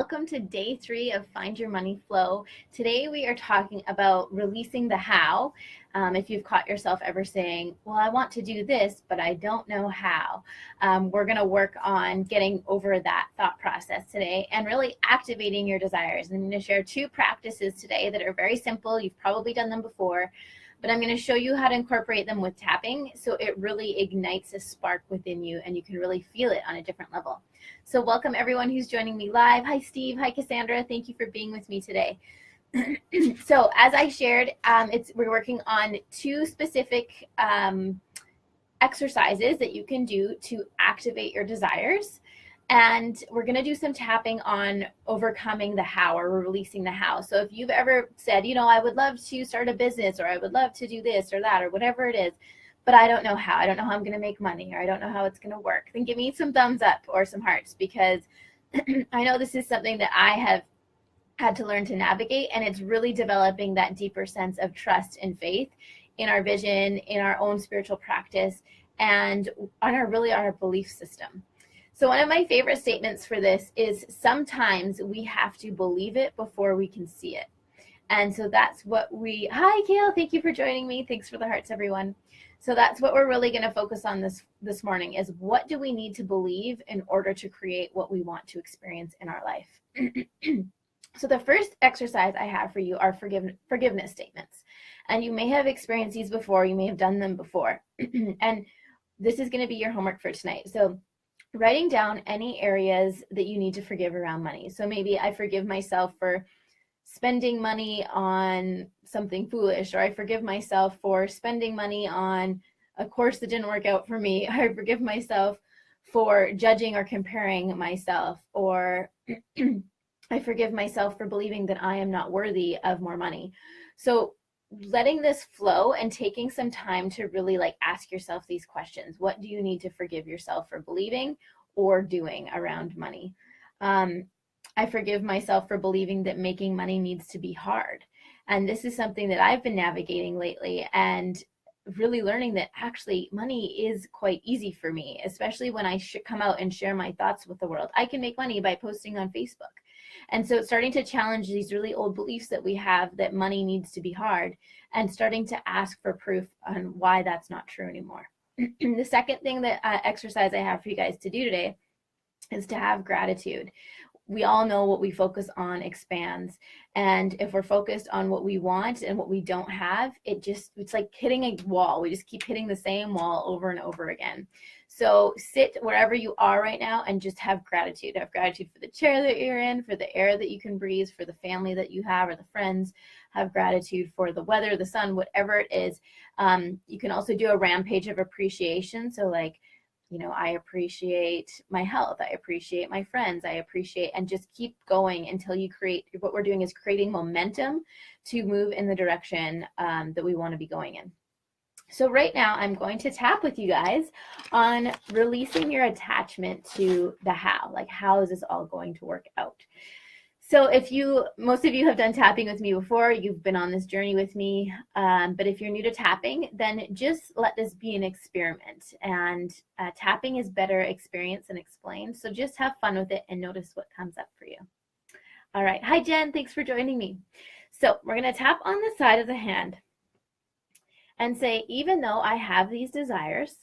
Welcome to day 3 of Find Your Money Flow. Today we are talking about releasing the how. If you've caught yourself ever saying, well, I want to do this, but I don't know how. We're going to work on getting over that thought process today and really activating your desires. I'm going to share 2 practices today that are very simple. You've probably done them before, but I'm going to show you how to incorporate them with tapping so it really ignites a spark within you and you can really feel it on a different level. So welcome everyone who's joining me live. Hi Steve, hi Cassandra, thank you for being with me today. So as I shared, we're working on 2 specific exercises that you can do to activate your desires. And we're going to do some tapping on overcoming the how, or releasing the how. So if you've ever said, I would love to start a business, or I would love to do this or that, or whatever it is, but I don't know how. I don't know how I'm going to make money, or I don't know how it's going to work, then give me some thumbs up or some hearts, because I know this is something that I have had to learn to navigate, and it's really developing that deeper sense of trust and faith in our vision, in our own spiritual practice, and on our belief system. So one of my favorite statements for this is sometimes we have to believe it before we can see it. And so that's what hi Kale, thank you for joining me. Thanks for the hearts, everyone. So that's what we're really going to focus on this morning, is what do we need to believe in order to create what we want to experience in our life. So the first exercise I have for you are forgiveness statements. And you may have experienced these before, you may have done them before. And this is going to be your homework for tonight. So writing down any areas that you need to forgive around money. So maybe I forgive myself for spending money on something foolish, or I forgive myself for spending money on a course that didn't work out for me. I forgive myself for judging or comparing myself, or I forgive myself for believing that I am not worthy of more money. So letting this flow and taking some time to really ask yourself these questions. What do you need to forgive yourself for believing or doing around money? I forgive myself for believing that making money needs to be hard. And this is something that I've been navigating lately, and really learning that actually money is quite easy for me, especially when I come out and share my thoughts with the world. I can make money by posting on Facebook. And so it's starting to challenge these really old beliefs that we have that money needs to be hard, and starting to ask for proof on why that's not true anymore. The second thing that exercise I have for you guys to do today is to have gratitude. We all know what we focus on expands. And if we're focused on what we want and what we don't have, it's like hitting a wall. We just keep hitting the same wall over and over again. So sit wherever you are right now and just have gratitude. Have gratitude for the chair that you're in, for the air that you can breathe, for the family that you have or the friends. Have gratitude for the weather, the sun, whatever it is. You can also do a rampage of appreciation. So I appreciate my health. I appreciate my friends. I appreciate, and just keep going until you create. What we're doing is creating momentum to move in the direction that we want to be going in. So right now I'm going to tap with you guys on releasing your attachment to the how. How is this all going to work out? So most of you have done tapping with me before, you've been on this journey with me, but if you're new to tapping, then just let this be an experiment. And tapping is better experienced than explained. So just have fun with it and notice what comes up for you. All right. Hi, Jen. Thanks for joining me. So we're going to tap on the side of the hand and say, even though I have these desires,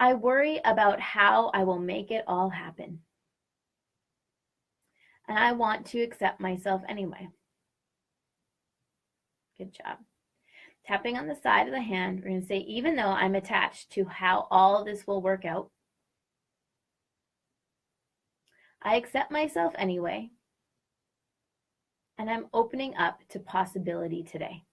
I worry about how I will make it all happen. And I want to accept myself anyway. Good job. Tapping on the side of the hand, we're going to say, even though I'm attached to how all of this will work out, I accept myself anyway. And I'm opening up to possibility today.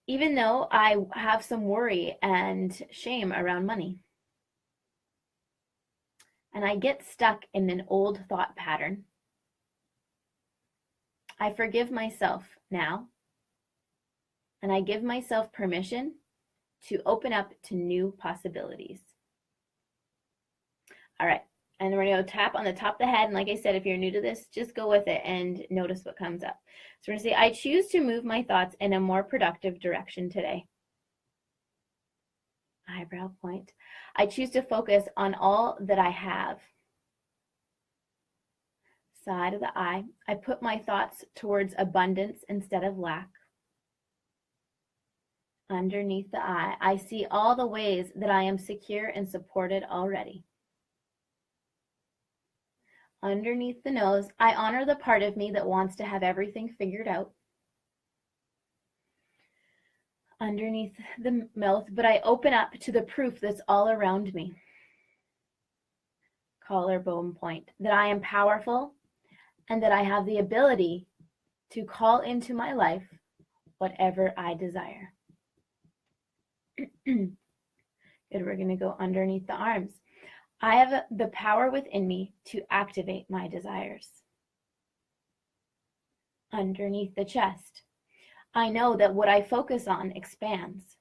Even though I have some worry and shame around money, and I get stuck in an old thought pattern, I forgive myself now, and I give myself permission to open up to new possibilities. All right, and we're going to tap on the top of the head, and like I said, if you're new to this, just go with it and notice what comes up. So we're going to say, I choose to move my thoughts in a more productive direction today. Eyebrow point. I choose to focus on all that I have. Side of the eye. I put my thoughts towards abundance instead of lack. Underneath the eye, I see all the ways that I am secure and supported already. Underneath the nose, I honor the part of me that wants to have everything figured out. Underneath the mouth, but I open up to the proof that's all around me. Collarbone point, that I am powerful and that I have the ability to call into my life whatever I desire. Good, we're going to go underneath the arms. I have the power within me to activate my desires. Underneath the chest, I know that what I focus on expands.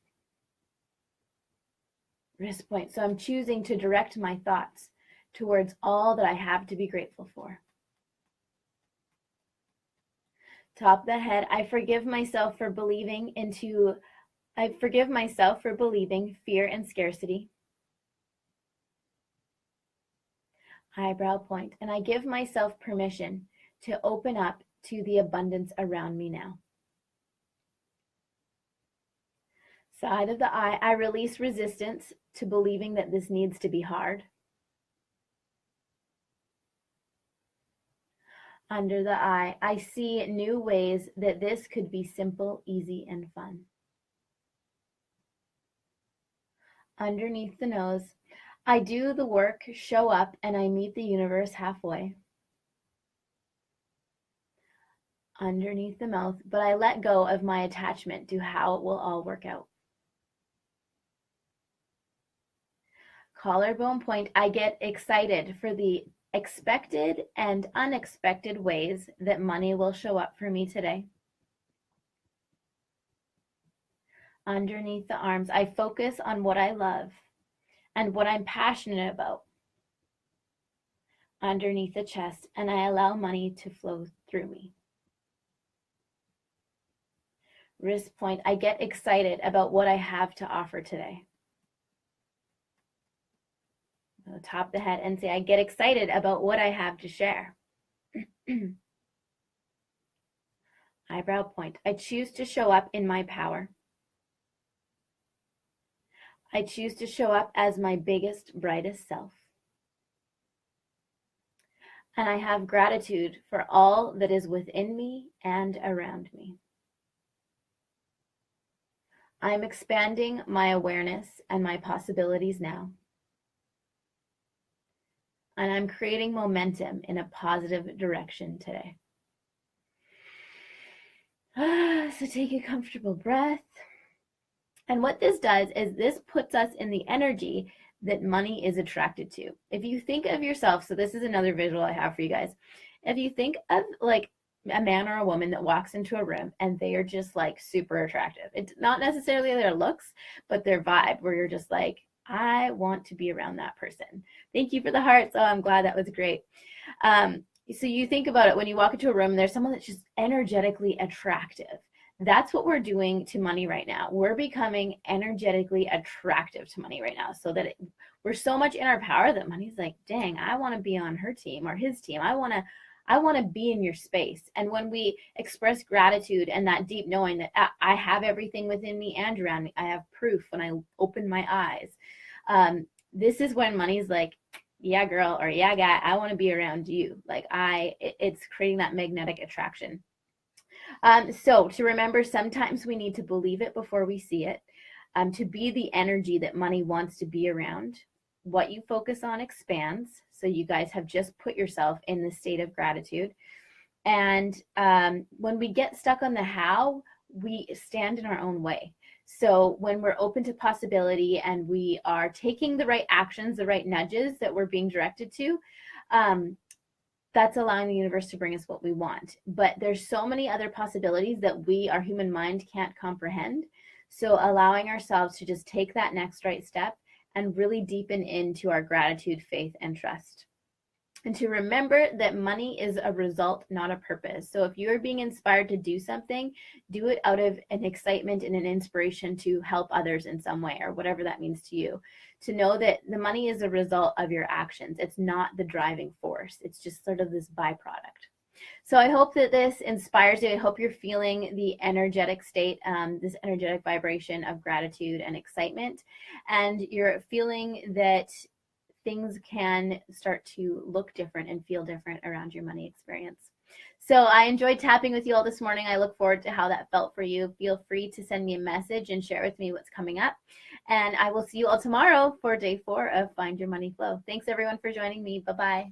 Wrist point, so I'm choosing to direct my thoughts towards all that I have to be grateful for. Top of the head, I forgive myself for believing fear and scarcity. Eyebrow point, and I give myself permission to open up to the abundance around me now. Side of the eye, I release resistance to believing that this needs to be hard. Under the eye, I see new ways that this could be simple, easy, and fun. Underneath the nose, I do the work, show up, and I meet the universe halfway. Underneath the mouth, but I let go of my attachment to how it will all work out. Collarbone point, I get excited for the expected and unexpected ways that money will show up for me today. Underneath the arms, I focus on what I love and what I'm passionate about. Underneath the chest, and I allow money to flow through me. Wrist point, I get excited about what I have to offer today. I'll top the head and say, I get excited about what I have to share. Eyebrow point, I choose to show up in my power. I choose to show up as my biggest, brightest self. And I have gratitude for all that is within me and around me. I'm expanding my awareness and my possibilities now. And I'm creating momentum in a positive direction today. So take a comfortable breath. And what this does is this puts us in the energy that money is attracted to. If you think of yourself, so this is another visual I have for you guys. If you think of like a man or a woman that walks into a room and they are just like super attractive. It's not necessarily their looks, but their vibe, where you're just like, I want to be around that person. Thank you for the hearts. Oh, I'm glad, that was great. So you think about it when you walk into a room and there's someone that's just energetically attractive. That's what we're doing to money right now. We're becoming energetically attractive to money right now, so that we're so much in our power that money's like, dang, I want to be on her team or his team. I want to be in your space. And when we express gratitude and that deep knowing that I have everything within me and around me, I have proof when I open my eyes. This is when money's like, yeah, girl, or yeah, guy, I want to be around you. Like it's creating that magnetic attraction. So to remember, sometimes we need to believe it before we see it. To be the energy that money wants to be around. What you focus on expands. So you guys have just put yourself in the state of gratitude. And when we get stuck on the how, we stand in our own way. So when we're open to possibility and we are taking the right actions, the right nudges that we're being directed to, that's allowing the universe to bring us what we want. But there's so many other possibilities that our human mind can't comprehend. So allowing ourselves to just take that next right step and really deepen into our gratitude, faith, and trust. and to remember that money is a result, not a purpose. So if you're being inspired to do something, do it out of an excitement and an inspiration to help others in some way, or whatever that means to you. To know that the money is a result of your actions. It's not the driving force. It's just sort of this byproduct. So I hope that this inspires you. I hope you're feeling the energetic state, this energetic vibration of gratitude and excitement, and you're feeling that things can start to look different and feel different around your money experience. So I enjoyed tapping with you all this morning. I look forward to how that felt for you. Feel free to send me a message and share with me what's coming up. And I will see you all tomorrow for day 4 of Find Your Money Flow. Thanks everyone for joining me. Bye-bye.